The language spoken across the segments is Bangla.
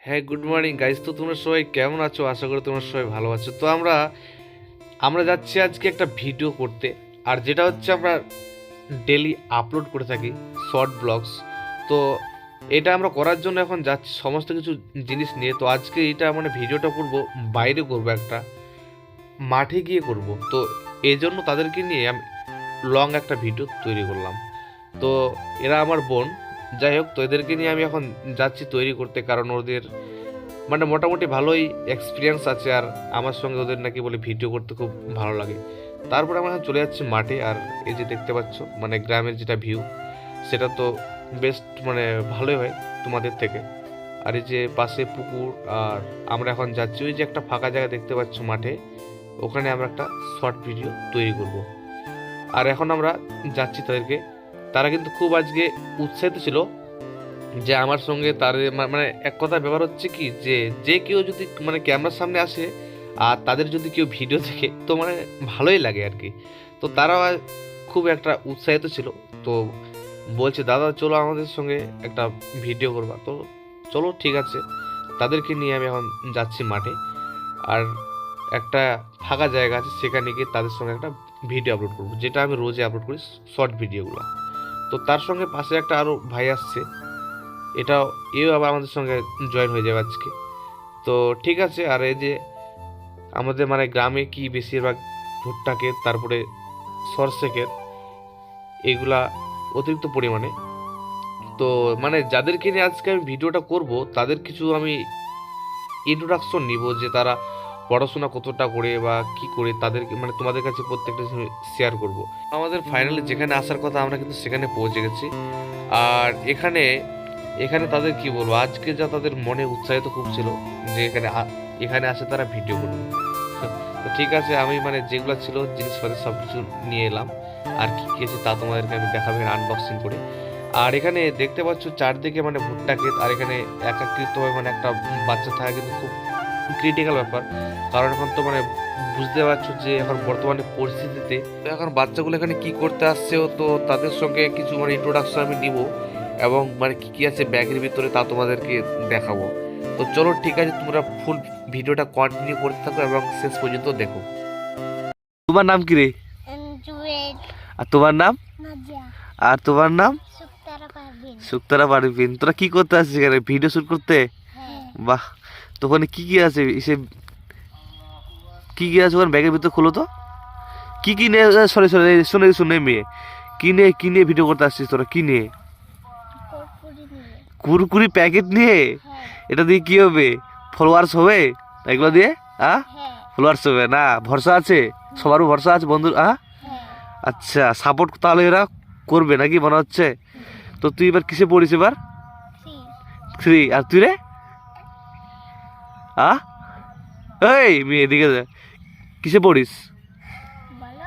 হ্যাঁ, গুড মর্নিং গাইস। তো তোমরা সবাই কেমন আছো? আশা করি তোমরা সবাই ভালো আছো। তো আমরা আমরা যাচ্ছি আজকে একটা ভিডিও করতে, আর যেটা হচ্ছে আমরা ডেলি আপলোড করে থাকি শর্ট ব্লগস। তো এটা আমরা করার জন্য এখন যাচ্ছি সমস্ত কিছু জিনিস নিয়ে। তো আজকে এটা মানে ভিডিওটা করব, বাইরে করব, একটা মাঠে গিয়ে করব। তো এই জন্য তাদেরকে নিয়ে আমি লং একটা ভিডিও তৈরি করলাম। তো এরা আমার বোন, যাই হোক। তো এদেরকে নিয়ে আমি এখন যাচ্ছি তৈরি করতে, কারণ ওদের মানে মোটামুটি ভালোই এক্সপিরিয়েন্স আছে, আর আমার সঙ্গে ওদের নাকি বলে ভিডিও করতে খুব ভালো লাগে। তারপরে আমরা এখন চলে যাচ্ছি মাঠে। আর এই যে দেখতে পাচ্ছ মানে গ্রামের যেটা ভিউ, সেটা তো বেস্ট মানে ভালোই হয় তোমাদের থেকে। আর এই যে পাশে পুকুর, আর আমরা এখন যাচ্ছি ওই যে একটা ফাঁকা জায়গা দেখতে পাচ্ছ মাঠে, ওখানে আমরা একটা শর্ট ভিডিও তৈরি করব। আর এখন আমরা যাচ্ছি তাদেরকে। তারা কিন্তু খুব আজকে উৎসাহিত ছিল যে আমার সঙ্গে তার মানে এক কথা ব্যাপার হচ্ছে কি, যে যে কেউ যদি মানে ক্যামেরার সামনে আসে আর তাদের যদি কেউ ভিডিও দেখে, তো মানে ভালোই লাগে আর কি। তো তারাও খুব একটা উৎসাহিত ছিল। তো বলছে দাদা চলো আমাদের সঙ্গে একটা ভিডিও করবা। তো চলো ঠিক আছে, তাদেরকে নিয়ে আমি এখন যাচ্ছি মাঠে। আর একটা ফাঁকা জায়গা আছে, সেখানে গিয়ে তাদের সঙ্গে একটা ভিডিও আপলোড করবো, যেটা আমি রোজই আপলোড করি, শর্ট ভিডিওগুলো। তো তার সঙ্গে পাশে একটা আরও ভাই আসছে, এটাও এও আবার আমাদের সঙ্গে জয়েন হয়ে যাবে আজকে। তো ঠিক আছে। আর এই যে আমাদের মানে গ্রামে কি বেশিরভাগ ভুট্টা ক্ষেত, তারপরে সরষে ক্ষেত, এগুলা অতিরিক্ত পরিমাণে। তো মানে যাদেরকে নিয়ে আজকে আমি ভিডিওটা করব, তাদের কিছু আমি ইন্ট্রোডাকশন নিব, যে তারা পড়াশোনা কতটা করে বা কি করে, তাদেরকে মানে তোমাদের কাছে প্রত্যেকটা শেয়ার করব। আমাদের ফাইনালি যেখানে আসার কথা আমরা কিন্তু সেখানে পৌঁছে গেছি। আর এখানে এখানে তাদের কি বলবো, আজকে যা তাদের মনে উৎসাহিত খুব ছিল যে এখানে আসে তারা ভিডিও করবে। তো ঠিক আছে, আমি মানে যেগুলো ছিল জিনিসপত্র সব কিছু নিয়ে এলাম। আর কি কি আছে তা তোমাদেরকে আমি দেখাবো আনবক্সিং করে। আর এখানে দেখতে পাচ্ছ চারদিকে মানে ভুট্টা ক্ষেত, আর এখানে একাকৃতভাবে মানে একটা বাচ্চা থাকা কিন্তু খুব ক্রিটিক্যাল ব্যাপার। কারণ এখন তো মানে বুঝতে পারছো যে এখন বর্তমানে পরিস্থিতিতে তো এখন বাচ্চাগুলো এখানে কি করতে আসছে, তো তাদের সঙ্গে কিছু মানে ইন্ট্রোডাকশন আমি নিব, এবং মানে কি কি আছে ব্যাগের ভিতরে তা তোমাদেরকে দেখাবো। তো চলো ঠিক আছে, তোমরা ফুল ভিডিওটা কন্টিনিউ করতে থাকো এবং শেষ পর্যন্ত দেখো। তোমার নাম কি রে? জুয়েল। আর তোমার নাম? নাজিয়া। আর তোমার নাম? সুক্তারা পারভিন। সুক্তারা পারভিন। তোরা কি করতে আসছিস এখানে? ভিডিও শুট করতে? হ্যাঁ। বাহ। তো ওখানে কি কি আছে? এসে কি কি আছে ওখানে ব্যাগের ভিতরে? খোলো তো। কি কি নিয়ে? সরি সরি, শুনে শুনে মেয়ে, কি নিয়ে ভিডিও করতে আসছিস তোরা? কি নিয়ে? কুরকুরি নিয়ে। কুরকুরি প্যাকেট নিয়ে? হ্যাঁ। এটা দিয়ে কি হবে? ফলোয়ার্স হবে এগুলো দিয়ে? হ্যাঁ। ফলোয়ার্স হবে না? ভরসা আছে? সবারও ভরসা আছে বন্ধু? হ্যাঁ। আচ্ছা, সাপোর্ট তাহলে এরা করবে নাকি মনে হচ্ছে। তো তুই এবার কিসে পড়িস এবার? 3। আর তুই রে? এই মেয়ে এদিকে যা। কিসে পড়িস? বলো।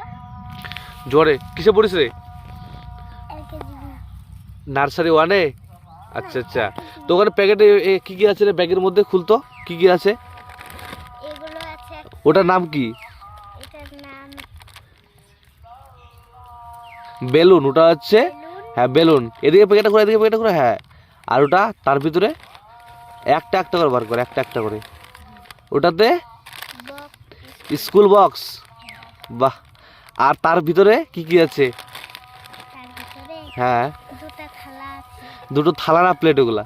জোরে কিসে পড়িস রে? এলকেজি। নার্সারি 1-এ? আচ্ছা আচ্ছা। তো ওখানে প্যাকেটে কি কি আছে রে? ব্যাগের মধ্যে খুলতো, কি কি আছে? এগুলো আছে। ওটার নাম কি? এটার নাম বেলুন। ওটা হচ্ছে বেলুন। হ্যাঁ বেলুন। এদিকে প্যাকেটটা করে, এদিকে প্যাকেটটা করে, হ্যাঁ। আর ওটা তার ভিতরে একটা একটা করে বার করে, একটা একটা করে। ওটাতে বক্স। School box. বাহ। আর তার ভিতরে কি কি আছে? তার ভিতরে হ্যাঁ, দুটো থালা আছে। দুটো থালা না প্লেট? ওগুলা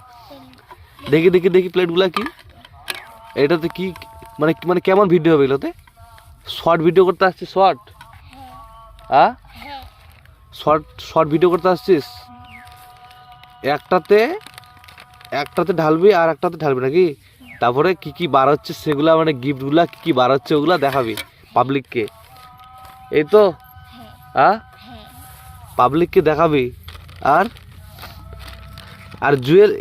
দেখি দেখি দেখি, প্লেটগুলা কি? এটাতে কি মানে মানে কেমন ভিডিও হবে এগুলোতে? শর্ট ভিডিও করতে আসছিস? শর্ট? হ্যাঁ। শর্ট শর্ট ভিডিও করতে আসছিস? একটাতে একটাতে ঢালবি আর একটাতে ঢালবি নাকি? তারপরে কি কি বার হচ্ছে সেগুলা মানে গিফটগুলা কি কি বার হচ্ছে ওগুলা দেখাবি পাবলিককে, এই তো? হ্যাঁ। পাবলিককে দেখাবি। আর আর জুয়েল,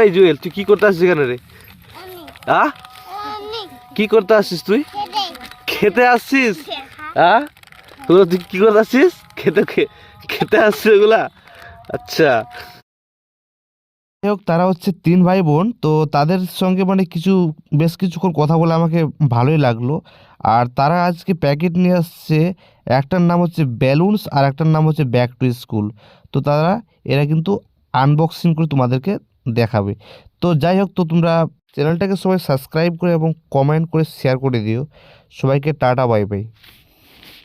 এই জুয়েল তুই কি করতে আসছিস এখানে রে? কি করতে আসছিস তুই? খেতে আসছিস? তুই কি করতে আসছিস? খেতে আসছিস ওগুলা? আচ্ছা। যাই হোক, তারা হচ্ছে 3 ভাই বোন। তো তাদের সঙ্গে মানে বেশ কিছুক্ষণ কথা বলে আমাকে ভালোই লাগলো। আর তারা আজকে প্যাকেট নিয়ে আসছে, একটার নাম হচ্ছে ব্যালুনস আর একটার নাম হচ্ছে ব্যাক টু স্কুল। তো এরা কিন্তু আনবক্সিং করে তোমাদেরকে দেখাবে। তো যাই হোক, তো তোমরা চ্যানেলটাকে সবাই সাবস্ক্রাইব করে এবং কমেন্ট করে শেয়ার করে দিও। সবাইকে টাটা বাই বাই।